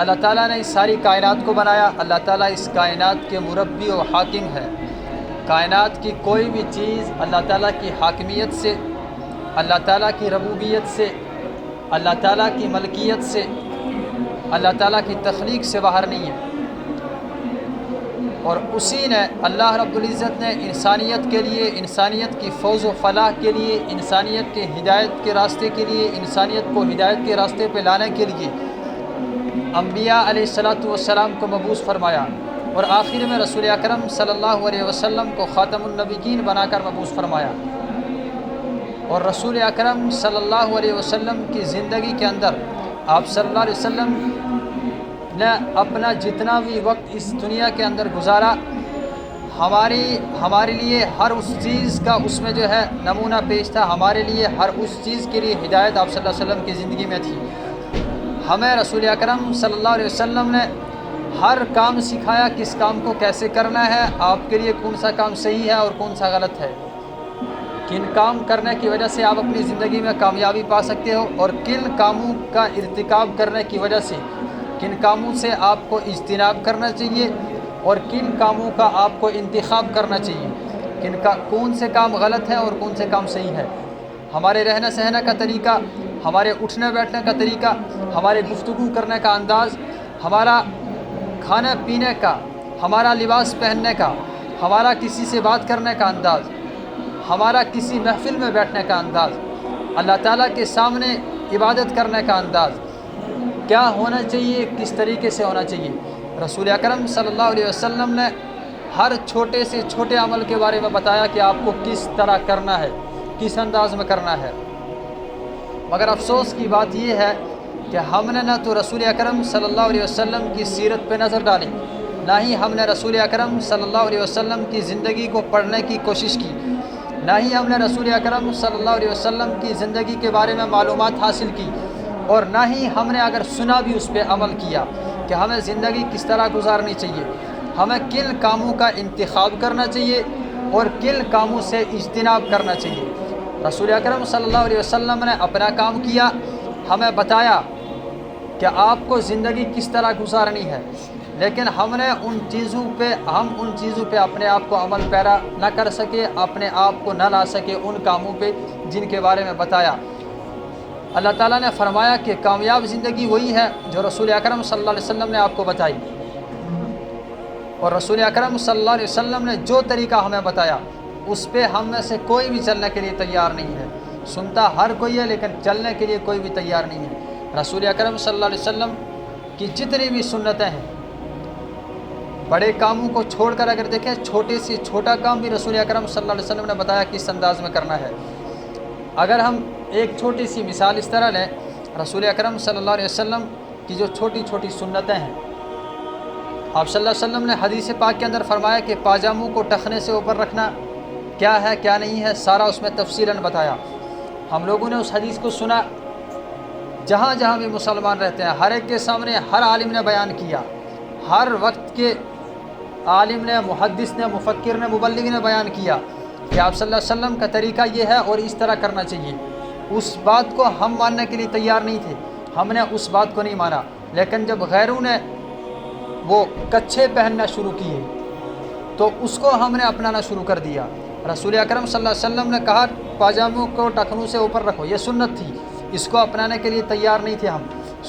اللہ تعالیٰ نے اس ساری کائنات کو بنایا، اللہ تعالیٰ اس کائنات کے مربی و حاکم ہے۔ کائنات کی کوئی بھی چیز اللہ تعالیٰ کی حاکمیت سے، اللہ تعالیٰ کی ربوبیت سے، اللہ تعالیٰ کی ملکیت سے، اللہ تعالیٰ کی تخلیق سے باہر نہیں ہے۔ اور اسی نے اللہ رب العزت نے انسانیت کے لیے، انسانیت کی فوز و فلاح کے لیے، انسانیت کے ہدایت کے راستے کے لیے، انسانیت کو ہدایت کے راستے پہ لانے کے لیے انبیاء علیہ الصلاۃ والسلام کو مبعوث فرمایا، اور آخر میں رسول اکرم صلی اللہ علیہ وسلم کو خاتم النبیین بنا کر مبعوث فرمایا۔ اور رسول اکرم صلی اللہ علیہ وسلم کی زندگی کے اندر آپ صلی اللہ علیہ وسلم نے اپنا جتنا بھی وقت اس دنیا کے اندر گزارا، ہمارے لیے ہر اس چیز کا اس میں جو ہے نمونہ پیش تھا، ہمارے لیے ہر اس چیز کے لیے ہدایت آپ صلی اللہ علیہ وسلم کی زندگی میں تھی۔ ہمیں رسول اکرم صلی اللہ علیہ وسلم نے ہر کام سکھایا، کس کام کو کیسے کرنا ہے، آپ کے لیے کون سا کام صحیح ہے اور کون سا غلط ہے، کن کام کرنے کی وجہ سے آپ اپنی زندگی میں کامیابی پا سکتے ہو، اور کن کاموں کا ارتکاب کرنے کی وجہ سے، کن کاموں سے آپ کو اجتناب کرنا چاہیے اور کن کاموں کا آپ کو انتخاب کرنا چاہیے، کون سے کام غلط ہیں اور کون سے کام صحیح ہے۔ ہمارے رہنے سہنے کا طریقہ، ہمارے اٹھنے بیٹھنے کا طریقہ، ہمارے گفتگو کرنے کا انداز، ہمارا کھانے پینے کا، ہمارا لباس پہننے کا، ہمارا کسی سے بات کرنے کا انداز، ہمارا کسی محفل میں بیٹھنے کا انداز، اللہ تعالیٰ کے سامنے عبادت کرنے کا انداز کیا ہونا چاہیے، کس طریقے سے ہونا چاہیے۔ رسول اکرم صلی اللہ علیہ وسلم نے ہر چھوٹے سے چھوٹے عمل کے بارے میں بتایا کہ آپ کو کس طرح کرنا ہے، کس انداز میں کرنا ہے۔ مگر افسوس کی بات یہ ہے کہ ہم نے نہ تو رسول اکرم صلی اللہ علیہ وسلم کی سیرت پہ نظر ڈالی، نہ ہی ہم نے رسول اکرم صلی اللہ علیہ وسلم کی زندگی کو پڑھنے کی کوشش کی، نہ ہی ہم نے رسول اکرم صلی اللہ علیہ وسلم کی زندگی کے بارے میں معلومات حاصل کی، اور نہ ہی ہم نے اگر سنا بھی اس پہ عمل کیا کہ ہمیں زندگی کس طرح گزارنی چاہیے، ہمیں کن کاموں کا انتخاب کرنا چاہیے اور کن کاموں سے اجتناب کرنا چاہیے۔ رسول اکرم صلی اللہ علیہ وسلم نے اپنا کام کیا، ہمیں بتایا کہ آپ کو زندگی کس طرح گزارنی ہے، لیکن ہم ان چیزوں پہ اپنے آپ کو عمل پیرا نہ کر سکے، اپنے آپ کو نہ لا سکے ان کاموں پہ جن کے بارے میں بتایا۔ اللہ تعالیٰ نے فرمایا کہ کامیاب زندگی وہی ہے جو رسول اکرم صلی اللہ علیہ وسلم نے آپ کو بتائی، اور رسول اکرم صلی اللہ علیہ وسلم نے جو طریقہ ہمیں بتایا اس پہ ہم میں سے کوئی بھی چلنے کے لیے تیار نہیں ہے۔ سنتا ہر کوئی ہے لیکن چلنے کے لیے کوئی بھی تیار نہیں ہے۔ رسول اکرم صلی اللہ علیہ وسلم کی جتنی بھی سنتیں ہیں، بڑے کاموں کو چھوڑ کر اگر دیکھیں، چھوٹے سے چھوٹا کام بھی رسول اکرم صلی اللہ علیہ وسلم نے بتایا کس انداز میں کرنا ہے۔ اگر ہم ایک چھوٹی سی مثال اس طرح لیں، رسول اکرم صلی اللہ علیہ وسلم کی جو چھوٹی چھوٹی سنتیں ہیں، آپ صلی اللہ علیہ وسلم نے حدیث پاک کے اندر فرمایا کہ پاجاموں کو ٹخنے سے اوپر رکھنا کیا ہے کیا نہیں ہے، سارا اس میں تفصیلاً بتایا۔ ہم لوگوں نے اس حدیث کو سنا، جہاں جہاں بھی مسلمان رہتے ہیں ہر ایک کے سامنے ہر عالم نے بیان کیا، ہر وقت کے عالم نے، محدث نے، مفکر نے، مبلغ نے بیان کیا کہ آپ صلی اللہ علیہ وسلم کا طریقہ یہ ہے اور اس طرح کرنا چاہیے۔ اس بات کو ہم ماننے کے لیے تیار نہیں تھے، ہم نے اس بات کو نہیں مانا، لیکن جب غیروں نے وہ کچھے پہننا شروع کیے تو اس کو ہم نے اپنانا شروع کر دیا۔ رسول اکرم صلی اللہ علیہ وسلم نے کہا پاجاموں کو ٹخنوں سے اوپر رکھو، یہ سنت تھی، اس کو اپنانے کے لیے تیار نہیں تھے ہم۔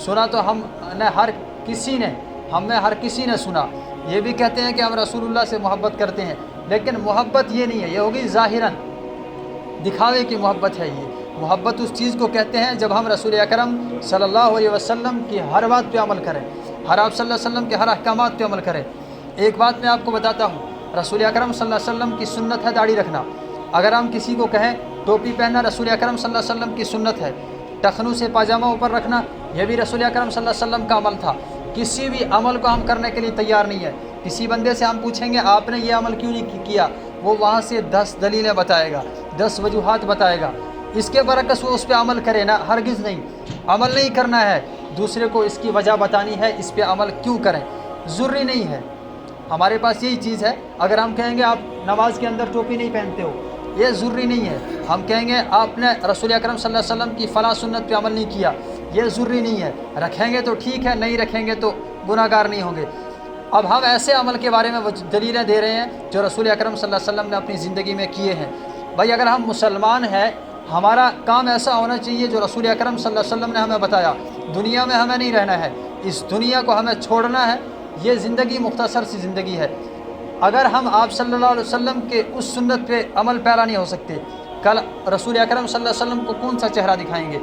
سنا تو ہم نے ہر کسی نے سنا، یہ بھی کہتے ہیں کہ ہم رسول اللہ سے محبت کرتے ہیں، لیکن محبت یہ نہیں ہے، یہ ہوگی ظاہراً دکھاوے کی محبت ہے۔ یہ محبت اس چیز کو کہتے ہیں جب ہم رسول اکرم صلی اللہ علیہ وسلم کی ہر بات پہ عمل کریں، آپ صلی اللہ علیہ وسلم کے ہر احکامات پہ عمل کریں۔ ایک بات میں آپ کو بتاتا ہوں، رسول اکرم صلی اللہ علیہ وسلم کی سنت ہے داڑھی رکھنا۔ اگر ہم کسی کو کہیں ٹوپی پہننا رسول اکرم صلی اللہ علیہ وسلم کی سنت ہے، ٹخنوں سے پاجامہ اوپر رکھنا یہ بھی رسول اکرم صلی اللہ علیہ وسلم کا عمل تھا۔ کسی بھی عمل کو ہم کرنے کے لیے تیار نہیں ہے۔ کسی بندے سے ہم پوچھیں گے آپ نے یہ عمل کیوں نہیں کیا، وہ وہاں سے 10 دلیلیں بتائے گا، 10 وجوہات بتائے گا، اس کے برعکس وہ اس پہ عمل کرے نا، ہرگز نہیں۔ عمل نہیں کرنا ہے، دوسرے کو اس کی وجہ بتانی ہے اس پہ عمل کیوں کریں، ضروری نہیں ہے۔ ہمارے پاس یہی چیز ہے، اگر ہم کہیں گے آپ نماز کے اندر ٹوپی نہیں پہنتے ہو، یہ ضروری نہیں ہے۔ ہم کہیں گے آپ نے رسول اکرم صلی اللہ علیہ وسلم کی فلاں سنت پہ عمل نہیں کیا، یہ ضروری نہیں ہے، رکھیں گے تو ٹھیک ہے، نہیں رکھیں گے تو گناہ گار نہیں ہوں گے۔ اب ہم ایسے عمل کے بارے میں وہ دلیلیں دے رہے ہیں جو رسول اکرم صلی اللہ علیہ وسلم نے اپنی زندگی میں کیے ہیں۔ بھائی اگر ہم مسلمان ہیں، ہمارا کام ایسا ہونا چاہیے جو رسول اکرم صلی اللہ علیہ وسلم نے ہمیں بتایا۔ دنیا میں ہمیں نہیں رہنا ہے، اس دنیا کو ہمیں چھوڑنا ہے، یہ زندگی مختصر سی زندگی ہے۔ اگر ہم آپ صلی اللہ علیہ وسلم کے اس سنت پہ عمل پیرا نہیں ہو سکتے، کل رسول اکرم صلی اللہ علیہ وسلم کو کون سا چہرہ دکھائیں گے؟